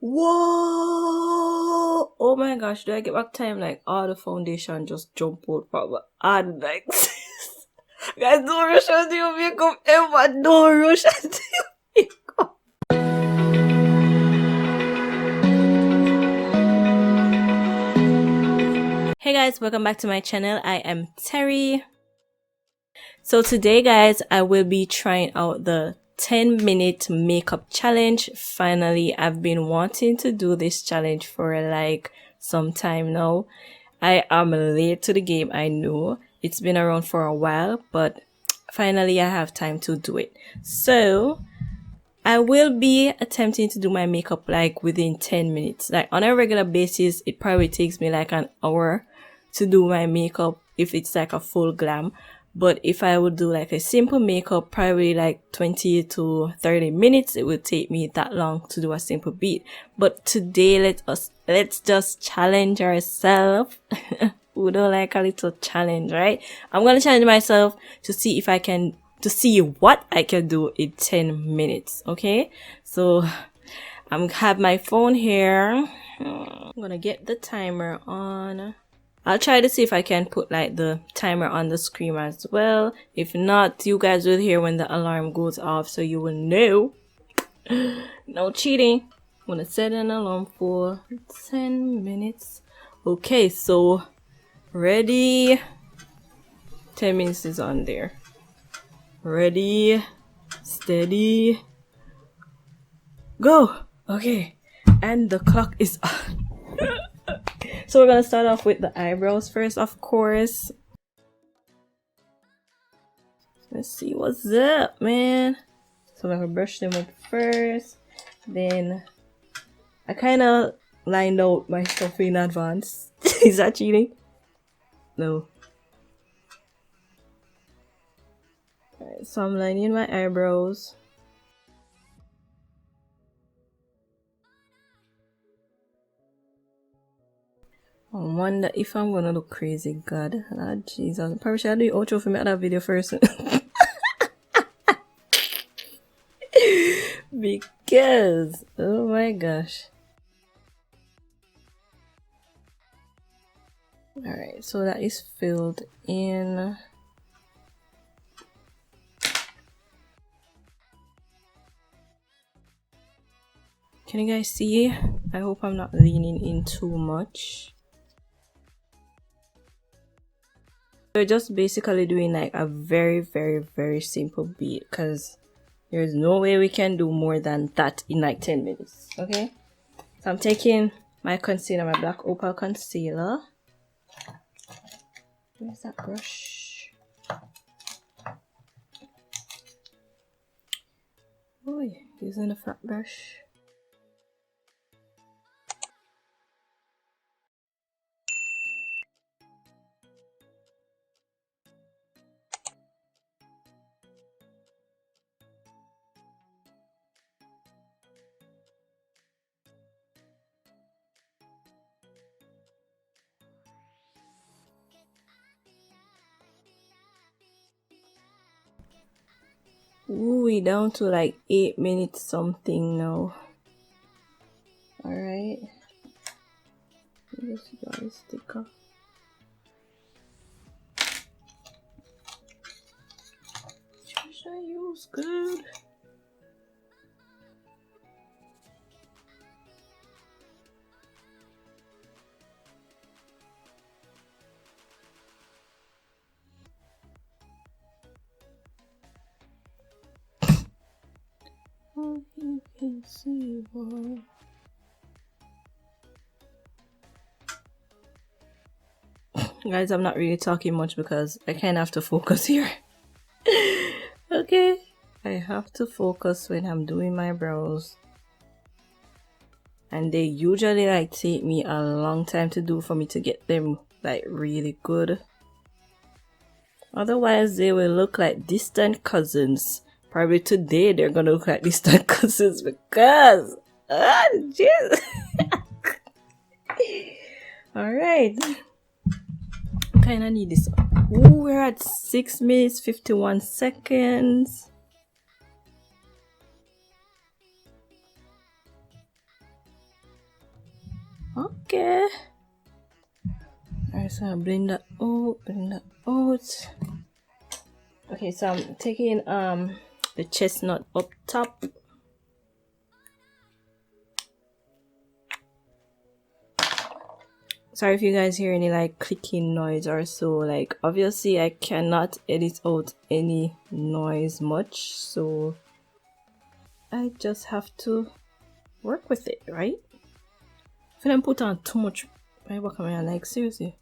Whoa! Oh my gosh, do I get back time like all the foundation just jump out from my hand like guys, don't rush until your makeup ever. Don't rush until your makeup. Hey guys, welcome back to my channel. I am Terry. So today guys, I will be trying out the 10-minute makeup challenge. Finally, I've been wanting to do this challenge for like some time now. I am late to the game, I know. It's been around for a while, but finally I have time to do it. So I will be attempting to do my makeup like within 10 minutes. Like on a regular basis, it probably takes me like an hour to do my makeup if it's like a full glam. But if I would do like a simple makeup, probably like 20 to 30 minutes, it would take me that long to do a simple beat. But today, let's just challenge ourselves. We don't like a little challenge, right? I'm going to challenge myself to see if I can, to see what I can do in 10 minutes. Okay. So I'm have my phone here. I'm going to get the timer on. I'll try to see if I can put like the timer on the screen as well. If not, you guys will hear when the alarm goes off, so you will know. No cheating. I'm gonna set an alarm for 10 minutes. Okay, so ready. 10 minutes is on there. Ready, steady, go. Okay, and the clock is on. So we're gonna start off with the eyebrows first, of course. Let's see what's up, man. So I'm gonna brush them up first. Then I kind of lined out my stuff in advance. Is that cheating? No. Alright, so I'm lining my eyebrows. I wonder if I'm gonna look crazy. God, Lord Jesus. Probably should I do the outro for me at that video first. Because, oh my gosh. Alright, so that is filled in. Can you guys see? I hope I'm not leaning in too much. We're just basically doing like a very simple beat because there's no way we can do more than that in like 10 minutes. Okay, so I'm taking my concealer, my black opal concealer. Where's that brush? Oh yeah, using the flat brush. Ooh, we down to like 8 minutes something now. Alright. Just got a sticker. Should I use good? You can see why. Guys, I'm not really talking much because I kind of have to focus here. Okay, I have to focus when I'm doing my brows, and they usually like take me a long time to do for me to get them like really good. Otherwise they will look like distant cousins. Probably today they're gonna look like distant cousins because jeez. Alright, kinda need this. Ooh, we're at 6 minutes 51 seconds. Okay. Alright, so I'll blend that out. Okay, so I'm taking the chestnut up top. Sorry if you guys hear any like clicking noise or so. Like obviously I cannot edit out any noise much, so I just have to work with it, right? If I don't put on too much, I work on my like seriously.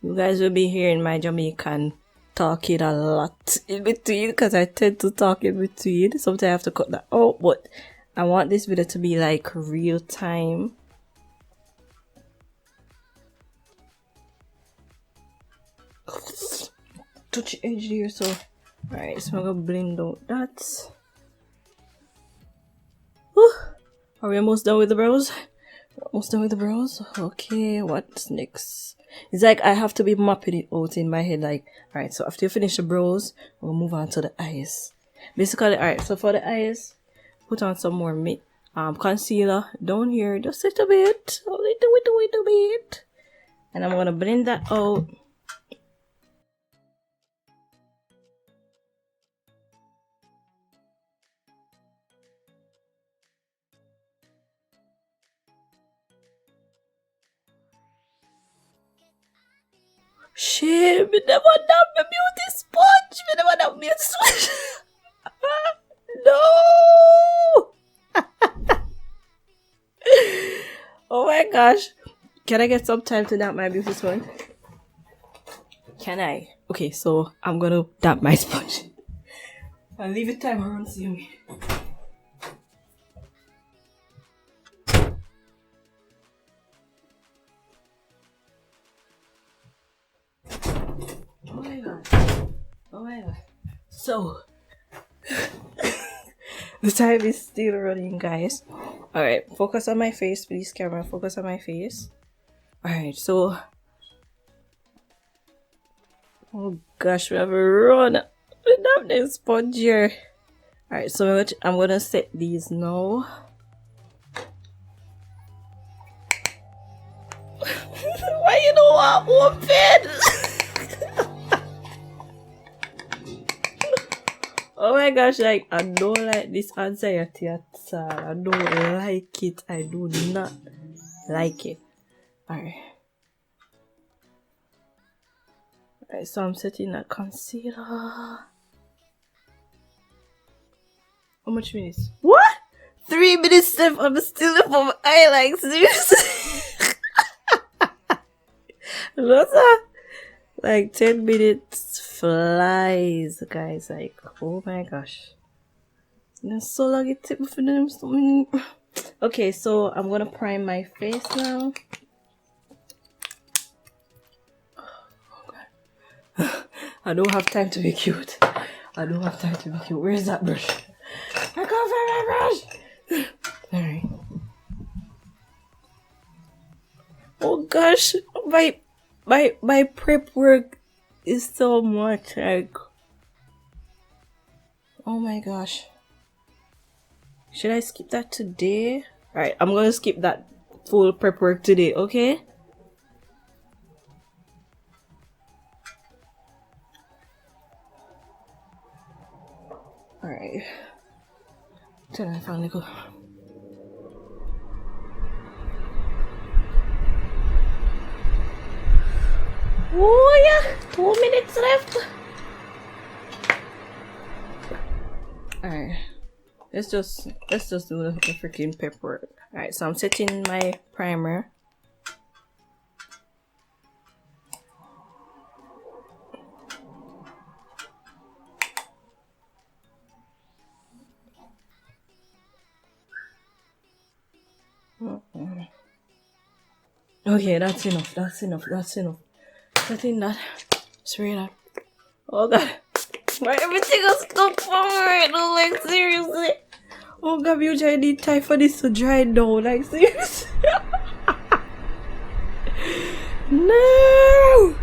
You guys will be hearing my Jamaican talking a lot in between because I tend to talk in between. Sometimes I have to cut that out, but I want this video to be like real time. Touch the edge there, so alright, so I'm gonna blend out that. Whew. Are we almost done with the brows? Almost done with the brows? Okay, what's next? It's like I have to be mapping it out in my head, like, alright, so after you finish the brows, we'll move on to the eyes. Basically, alright, so for the eyes, put on some more concealer down here, just a little bit, a little bit. And I'm gonna blend that out. Shit, we never done my beauty sponge. We never done beauty sponge. No. Oh my gosh. Can I get some time to damp my beauty sponge? Can I? Okay, so I'm gonna damp my sponge. I'll leave it time around see me. Oh my god. So the time is still running, guys. Alright, focus on my face, please, camera. Focus on my face. Alright, so oh gosh, we have a run without this sponge here. Alright, so I'm gonna set these now. Why you don't want open? Oh my gosh, like, I don't like this anxiety at all. I don't like it. I do not like it. Alright. Alright, so I'm setting that concealer. How much minutes? What? 3 minutes left. I'm still up on my eye, like, seriously. What's that? Like 10 minutes flies, guys. Like, oh my gosh. That's so long it took for them something. Okay, so I'm gonna prime my face now. Oh god. I don't have time to be cute. I don't have time to be cute. Where's that brush? I can't find my brush. Alright. Oh gosh, my prep work is so much, like, oh my gosh. Should I skip that today? Alright, I'm gonna skip that full prep work today, okay? Alright. Till I finally go. Oh yeah, 2 minutes left. Alright. Let's just do the freaking prep work. Alright, so I'm setting my primer. Okay, that's enough. Setting that. Spray that. Oh god. Why everything is stuck forward? Oh, like, seriously. Oh god, usually I need time for this to dry down. Like, seriously. No.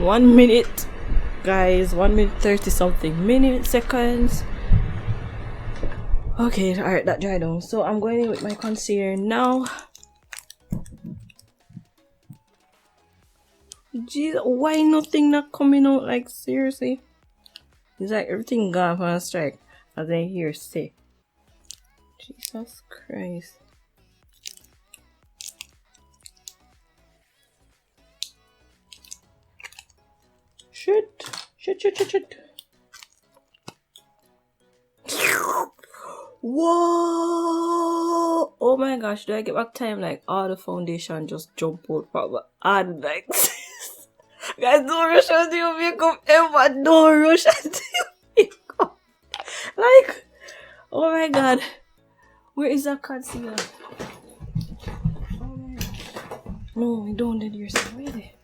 1 minute, guys. 1 minute 30 something seconds. Okay, alright, that dried down. So I'm going in with my concealer now. Jeez, why nothing not coming out? Like, seriously? It's like everything gone from a strike, as I hear say. Jesus Christ. Shit. Whoa! Oh my gosh, do I get back time? Like, all the foundation just jump out from my hand like this. Guys, don't rush until your makeup ever. Don't rush until your makeup. Like, oh my god. Where is that concealer? Oh my gosh. No, don't do yourself. Where is it?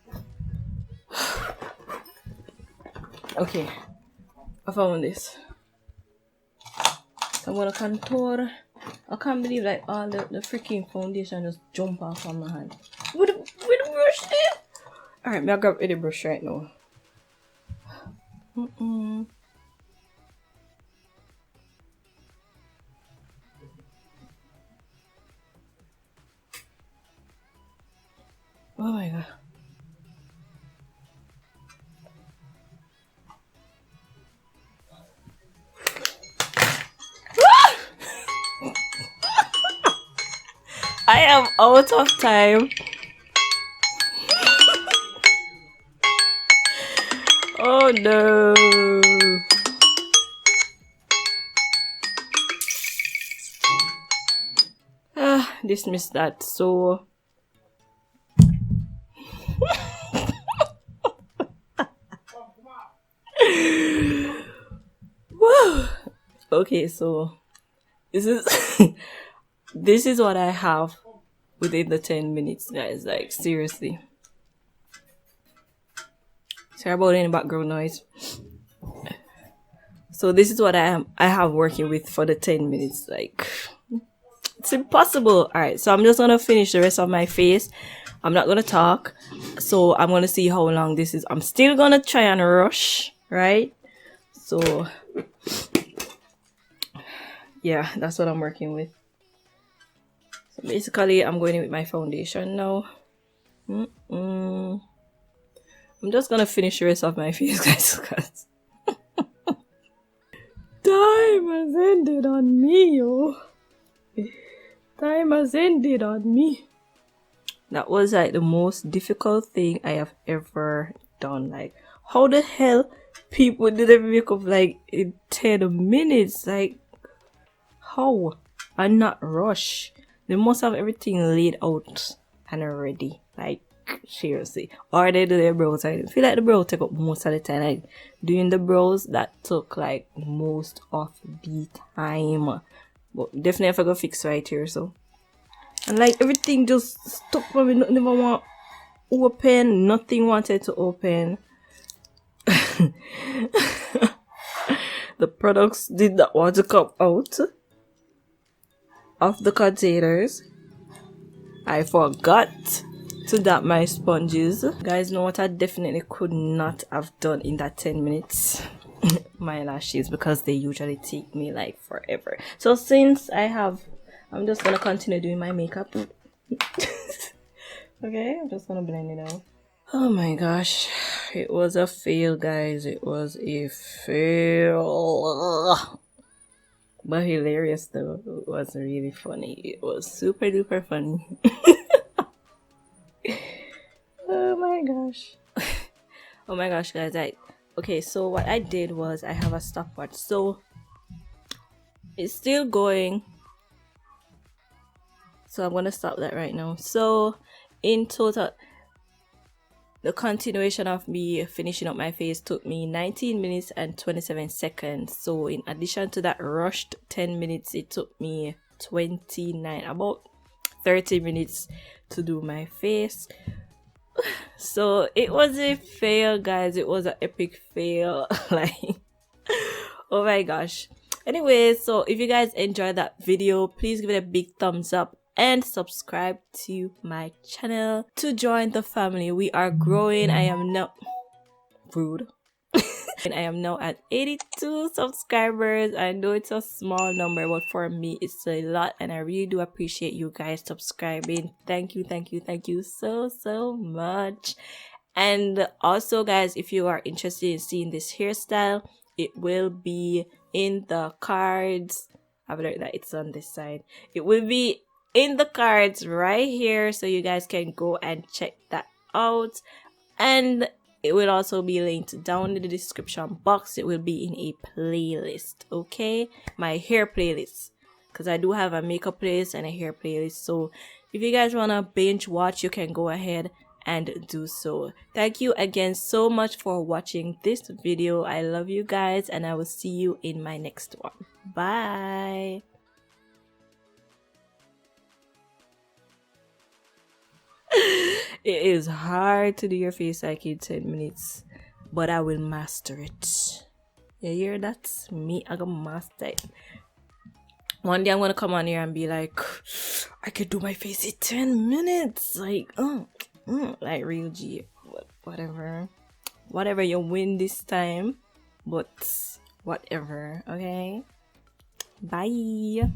Okay, I found this. So I'm gonna contour. I can't believe like all the freaking foundation just jump off on my hand. With the brush there. Alright, I'm gonna grab the brush right now. Oh my god. I am out of time. Oh no. Dismiss that. So okay, so this is this is what I have within the 10 minutes, guys. Like, seriously. Sorry about any background noise. So this is what I have working with for the 10 minutes. Like, it's impossible. Alright, so I'm just gonna finish the rest of my face. I'm not gonna talk. So I'm gonna see how long this is. I'm still gonna try and rush, right? So yeah, that's what I'm working with. So basically I'm going in with my foundation now. I'm just gonna finish the rest of my face, guys, because time has ended on me, yo. Time has ended on me. That was like the most difficult thing I have ever done. Like, how the hell people did their makeup like in 10 minutes? Like, how? And not rush. They must have everything laid out and ready. Like, seriously. Or they do their brows. I feel like the brows take up most of the time. Like, doing the brows, that took like most of the time. But definitely if I go fix right here, so. And like everything just stuck for me. Nothing ever want open. Nothing wanted to open. The products did not want to come out of the containers. I forgot to dab my sponges. Guys, know what I definitely could not have done in that 10 minutes? My lashes, because they usually take me like forever. So since I'm just gonna continue doing my makeup. Okay, I'm just gonna blend it out. Oh my gosh, it was a fail, guys. It was a fail. But hilarious though. It was really funny. It was super duper funny. Oh my gosh. Oh my gosh, guys. Okay, so what I did was I have a stopwatch. So it's still going. So I'm gonna stop that right now. So in total, the continuation of me finishing up my face took me 19 minutes and 27 seconds. So in addition to that rushed 10 minutes, it took me 29, about 30 minutes to do my face. So it was a fail, guys. It was an epic fail. Like, oh my gosh. Anyway, so if you guys enjoyed that video, please give it a big thumbs up and subscribe to my channel to join the family. We are growing. I am now Rude. And I am now at 82 subscribers. I know it's a small number, but for me it's a lot, and I really do appreciate you guys subscribing. Thank you, thank you, thank you so much. And also guys, if you are interested in seeing this hairstyle, it will be in the cards. I've learned that it's on this side. It will be in the cards right here, so you guys can go and check that out. And it will also be linked down in the description box. It will be in a playlist, okay? My hair playlist, because I do have a makeup playlist and a hair playlist. So if you guys want to binge watch, you can go ahead and do so. Thank you again so much for watching this video. I love you guys, and I will see you in my next one. Bye. It is hard to do your face like in 10 minutes, but I will master it. You hear that? Me, I gonna master it. One day I'm gonna come on here and be like, I could do my face in 10 minutes. Like, like real G. Whatever you win this time, but whatever, okay? Bye.